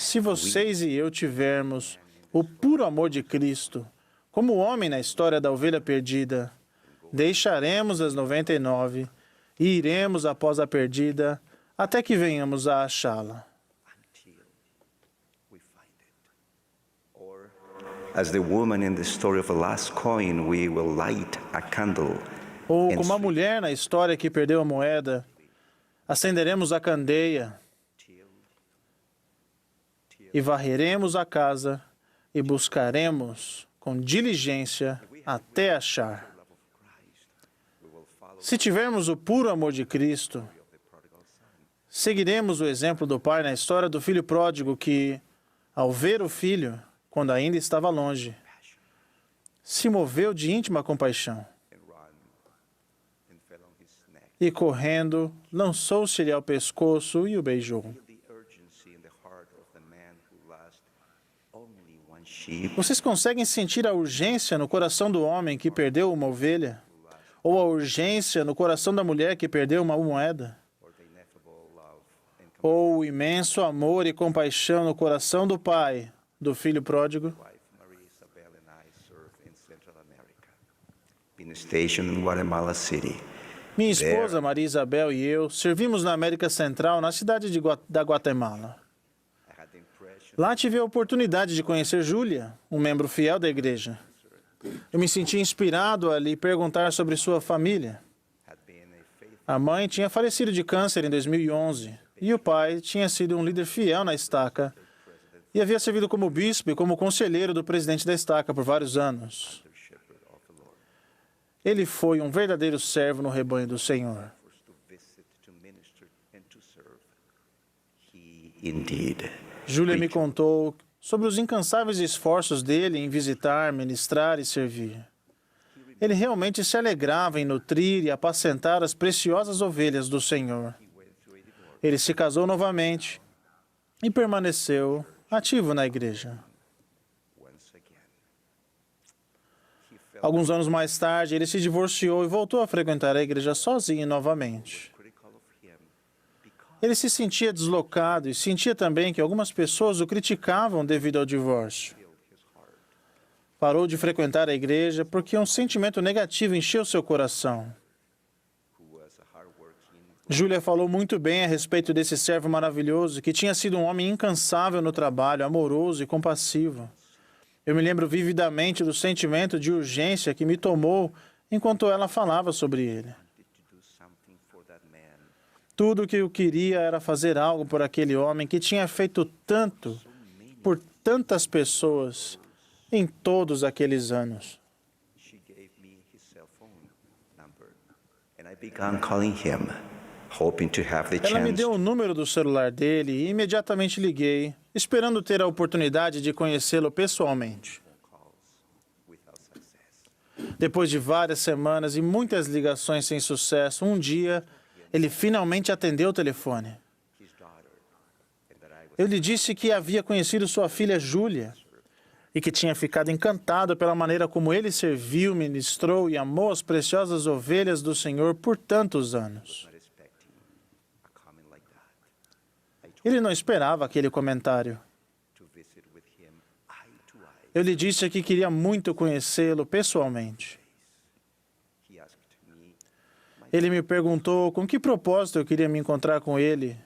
Se vocês e eu tivermos o puro amor de Cristo, como o homem na história da ovelha perdida, deixaremos as 99 e iremos após a perdida até que venhamos a achá-la. As the woman in the story of the last coin, we will light a candle. Ou como a mulher na história que perdeu a moeda, acenderemos a candeia e varreremos a casa e buscaremos com diligência até achar. Se tivermos o puro amor de Cristo, seguiremos o exemplo do pai na história do filho pródigo que, ao ver o filho, quando ainda estava longe, se moveu de íntima compaixão e, correndo, lançou-se-lhe ao pescoço e o beijou. Vocês conseguem sentir a urgência no coração do homem que perdeu uma ovelha? Ou a urgência no coração da mulher que perdeu uma moeda? Ou o imenso amor e compaixão no coração do pai do filho pródigo? Minha esposa, Maria Isabel, e eu servimos na América Central, na cidade da Guatemala. Lá tive a oportunidade de conhecer Júlia, um membro fiel da igreja. Eu me senti inspirado a lhe perguntar sobre sua família. A mãe tinha falecido de câncer em 2011 e o pai tinha sido um líder fiel na estaca e havia servido como bispo e como conselheiro do presidente da estaca por vários anos. Ele foi um verdadeiro servo no rebanho do Senhor. Júlia me contou sobre os incansáveis esforços dele em visitar, ministrar e servir. Ele realmente se alegrava em nutrir e apacentar as preciosas ovelhas do Senhor. Ele se casou novamente e permaneceu ativo na igreja. Alguns anos mais tarde, ele se divorciou e voltou a frequentar a igreja sozinho novamente. Ele se sentia deslocado e sentia também que algumas pessoas o criticavam devido ao divórcio. Parou de frequentar a igreja porque um sentimento negativo encheu seu coração. Júlia falou muito bem a respeito desse servo maravilhoso que tinha sido um homem incansável no trabalho, amoroso e compassivo. Eu me lembro vividamente do sentimento de urgência que me tomou enquanto ela falava sobre ele. Tudo o que eu queria era fazer algo por aquele homem que tinha feito tanto por tantas pessoas em todos aqueles anos. Ela me deu o número do celular dele e imediatamente liguei, esperando ter a oportunidade de conhecê-lo pessoalmente. Depois de várias semanas e muitas ligações sem sucesso, um dia ele finalmente atendeu o telefone. Eu lhe disse que havia conhecido sua filha Júlia e que tinha ficado encantado pela maneira como ele serviu, ministrou e amou as preciosas ovelhas do Senhor por tantos anos. Ele não esperava aquele comentário. Eu lhe disse que queria muito conhecê-lo pessoalmente. Ele me perguntou com que propósito eu queria me encontrar com ele.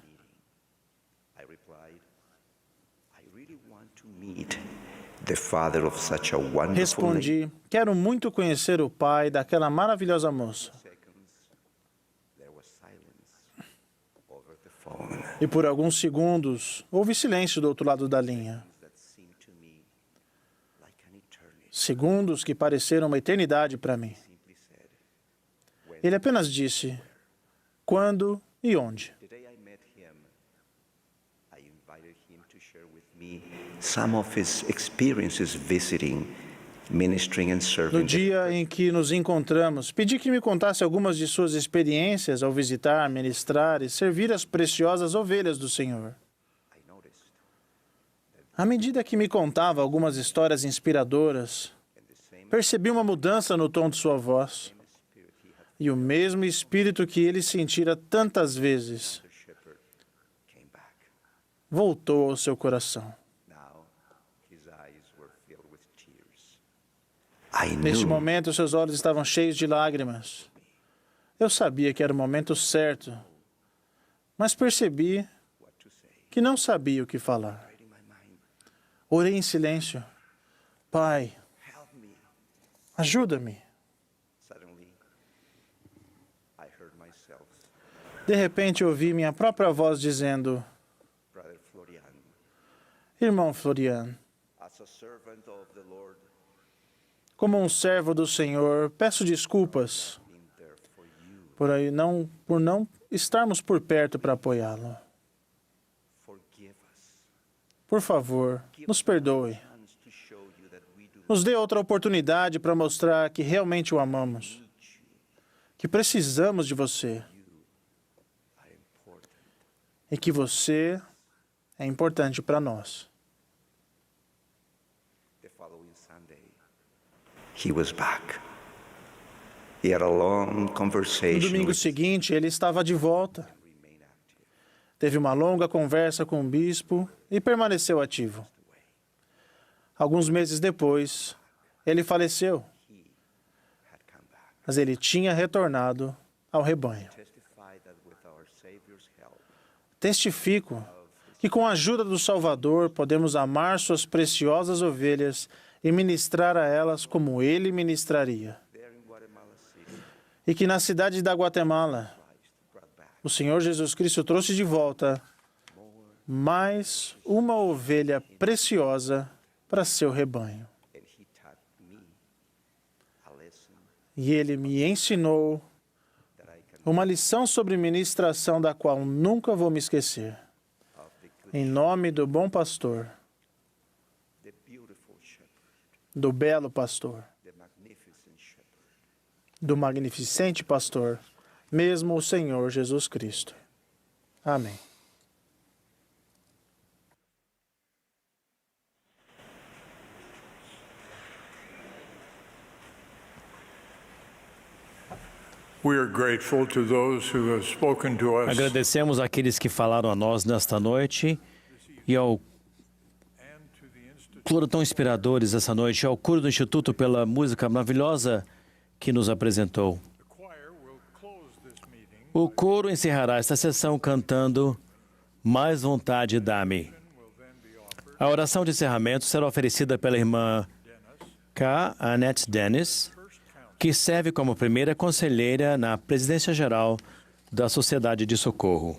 Respondi, quero muito conhecer o pai daquela maravilhosa moça. E por alguns segundos, houve silêncio do outro lado da linha. Segundos que pareceram uma eternidade para mim. Ele apenas disse, quando e onde. some of his experiences visiting, ministering and No serving. dia em que nos encontramos, pedi que me contasse algumas de suas experiências ao visitar, ministrar e servir as preciosas ovelhas do Senhor. À medida que me contava algumas histórias inspiradoras, percebi uma mudança no tom de sua voz. E o mesmo espírito que ele sentira tantas vezes voltou ao seu coração. Neste momento, seus olhos estavam cheios de lágrimas. Eu sabia que era o momento certo, mas percebi que não sabia o que falar. Orei em silêncio. Pai, ajuda-me. De repente, ouvi minha própria voz dizendo: Irmão Florian, como um servo do Senhor, peço desculpas por não estarmos por perto para apoiá-lo. Por favor, nos perdoe. Nos dê outra oportunidade para mostrar que realmente o amamos, que precisamos de você e que você é importante para nós. He was back. He had a long No conversation domingo with seguinte, ele estava de volta. Teve uma longa conversa com o bispo e permaneceu ativo. Alguns meses depois, ele faleceu, mas ele tinha retornado ao rebanho. Testifico que com a ajuda do Salvador podemos amar suas preciosas ovelhas e ministrar a elas como ele ministraria. E que na cidade da Guatemala, o Senhor Jesus Cristo trouxe de volta mais uma ovelha preciosa para seu rebanho. E ele me ensinou uma lição sobre ministração da qual nunca vou me esquecer. Em nome do bom pastor, do belo pastor, do magnificente pastor, mesmo o Senhor Jesus Cristo. Amém. We are grateful to those who have spoken to us Agradecemos àqueles que falaram a nós nesta noite e ao coro tão inspiradores essa noite, ao coro do Instituto pela música maravilhosa que nos apresentou. O coro encerrará esta sessão cantando Mais Vontade Dá-me. A oração de encerramento será oferecida pela irmã K. Annette Dennis, que serve como primeira conselheira na Presidência Geral da Sociedade de Socorro.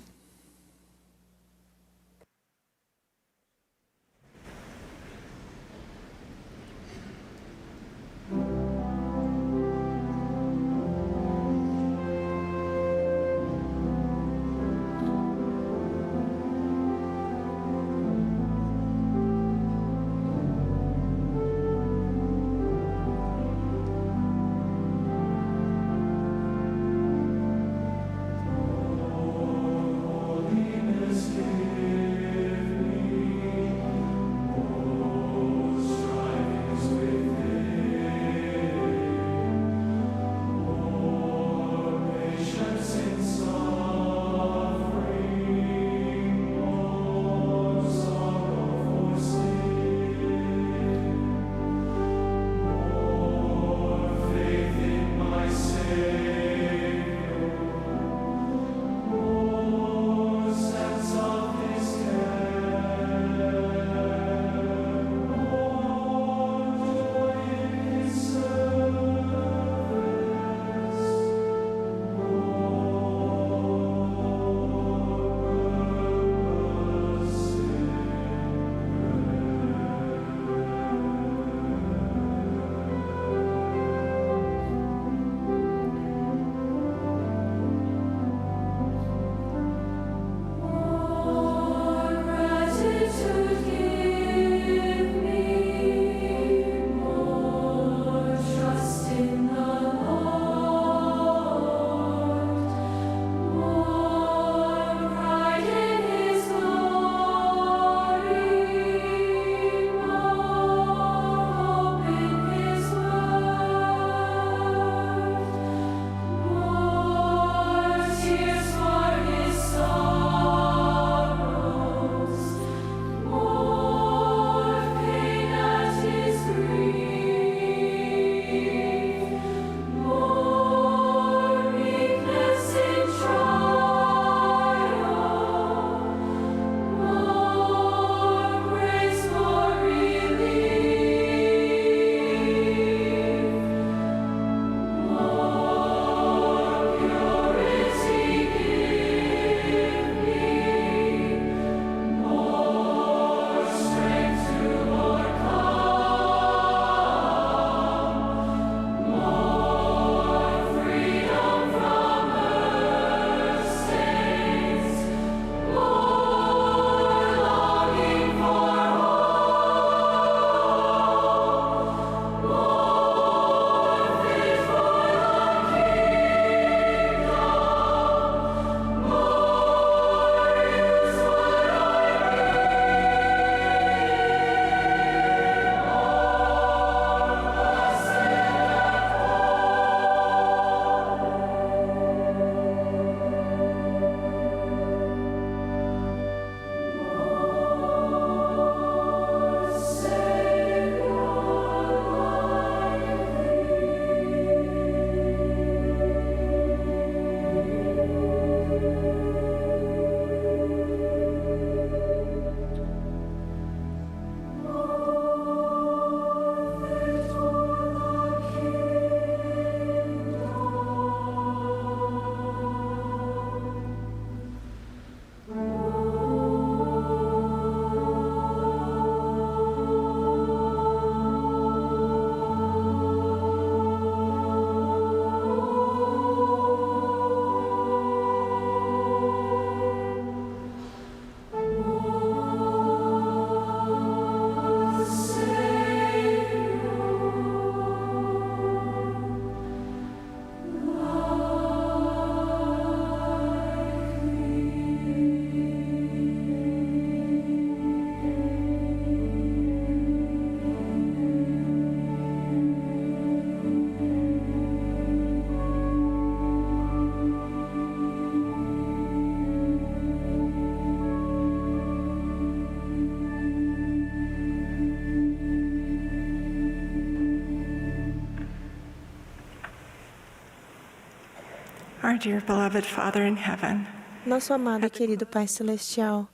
Our dear beloved Father in heaven, Nosso amado e querido Pai Celestial,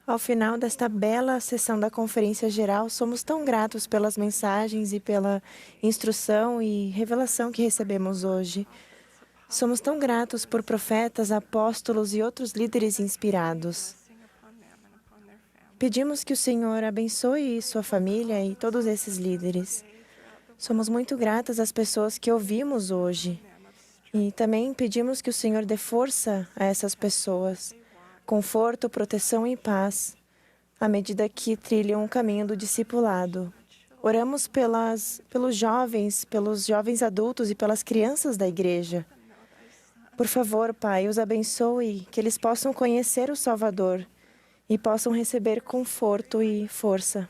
ao final desta bela sessão da Conferência Geral, somos tão gratos pelas mensagens e pela instrução e revelação que recebemos hoje. Somos tão gratos por profetas, apóstolos e outros líderes inspirados. Pedimos que o Senhor abençoe sua família e todos esses líderes. Somos muito gratas às pessoas que ouvimos hoje. E também pedimos que o Senhor dê força a essas pessoas, conforto, proteção e paz, à medida que trilham o caminho do discipulado. Oramos pelos jovens adultos e pelas crianças da igreja. Por favor, Pai, os abençoe, que eles possam conhecer o Salvador e possam receber conforto e força.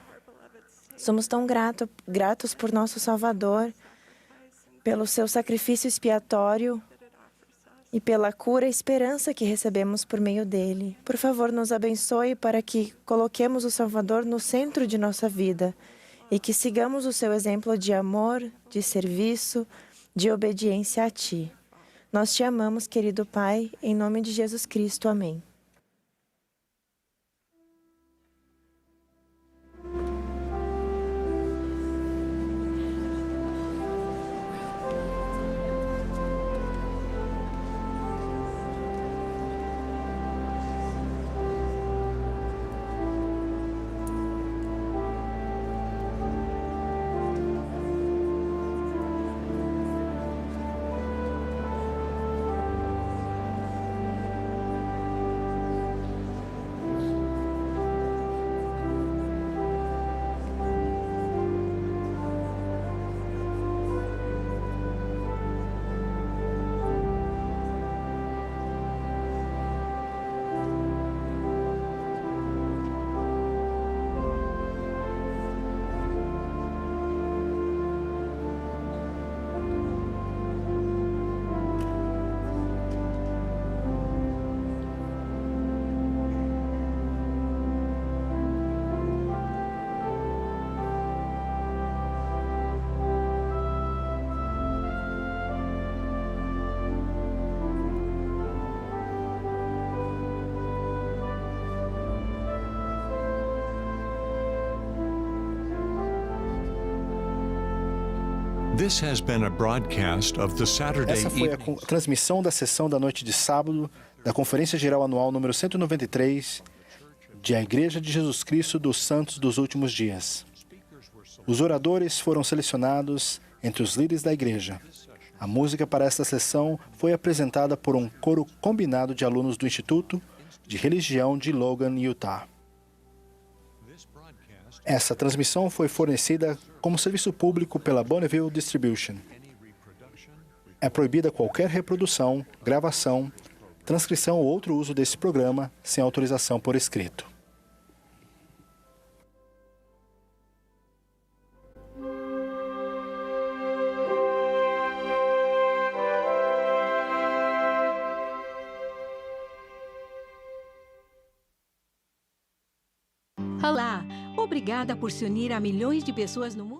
Somos tão gratos por nosso Salvador, pelo seu sacrifício expiatório e pela cura e esperança que recebemos por meio dele. Por favor, nos abençoe para que coloquemos o Salvador no centro de nossa vida e que sigamos o seu exemplo de amor, de serviço, de obediência a Ti. Nós te amamos, querido Pai, em nome de Jesus Cristo. Amém. This has been a broadcast of the Saturday Essa foi a evening. transmissão da sessão da noite de sábado da Conferência Geral Anual número 193 de A Igreja de Jesus Cristo dos Santos dos Últimos Dias. Os oradores foram selecionados entre os líderes da igreja. A música para esta sessão foi apresentada por um coro combinado de alunos do Instituto de Religião de Logan, Utah. Essa transmissão foi fornecida como serviço público pela Bonneville Distribution. É proibida qualquer reprodução, gravação, transcrição ou outro uso desse programa sem autorização por escrito. Olá! Obrigada por se unir a milhões de pessoas no mundo.